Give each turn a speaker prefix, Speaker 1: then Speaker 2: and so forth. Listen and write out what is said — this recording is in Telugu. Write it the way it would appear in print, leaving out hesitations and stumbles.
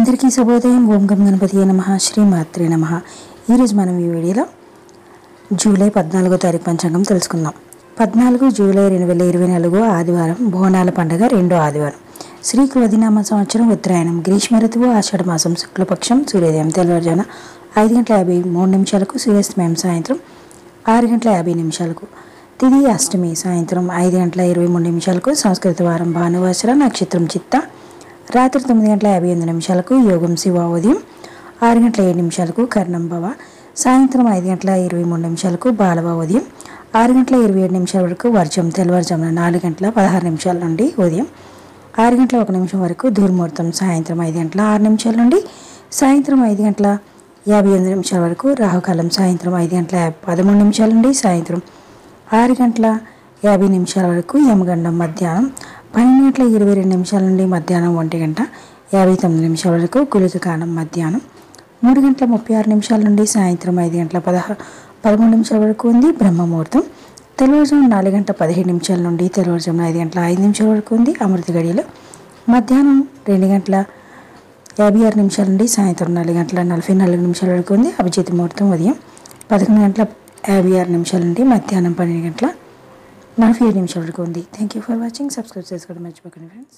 Speaker 1: అందరికీ శుభోదయం. ఓం గం గణపతియే నమః. శ్రీ మాత్రే నమః. ఈరోజు మనం ఈ వీడియోలో జూలై 14వ తారీఖు పంచాంగం తెలుసుకుందాం. 14 జూలై 2024 ఆదివారం, బోనాల పండుగ రెండో ఆదివారం. శ్రీ క్రోధినామ సంవత్సరం ఉత్తరాయణం, గ్రీష్మ ఋతువు ఆషాఢ మాసం, శుక్లపక్షం, సూర్యోదయం తెల్లవారుజామున 5:53 సూర్యాస్తమయం సాయంత్రం 6:50 తిథి అష్టమి సాయంత్రం 5:23 సంస్కృత వారం భానువాసర, నక్షత్రం చిత్త, రాత్రి 9:58 యోగం శివ, ఉదయం 6:07 కర్ణం భవ, సాయంత్రం 5:23 బాలవ, ఉదయం 6:27 వరకు వర్జం, తెల్లవారుజామున 4:16 నుండి ఉదయం 6:01 వరకు దుర్ముహూర్తం, సాయంత్రం 5:06 నుండి సాయంత్రం 5:58 వరకు రాహుకాలం, సాయంత్రం 5:13 నుండి సాయంత్రం 6:50 వరకు యమగండం, మధ్యాహ్నం 12:22 నుండి మధ్యాహ్నం 1:59 వరకు గుళికకాలం, మధ్యాహ్నం 3:36 నుండి సాయంత్రం 5:13 వరకు ఉంది బ్రహ్మముహూర్తం, తెల్లవారుజామున 4:17 నుండి తెల్లవారుజామున 5:05 వరకు ఉంది అమృత గడియలు, మధ్యాహ్నం 2:56 నుండి సాయంత్రం 4:44 వరకు ఉంది అభిజిత్ ముహూర్తం, ఉదయం 11:56 నుండి మధ్యాహ్నం 12:47 వరకు ఉంది. Thank you for watching. Subscribe చేసుకోవడం మర్చిపోకండి ఫ్రెండ్స్.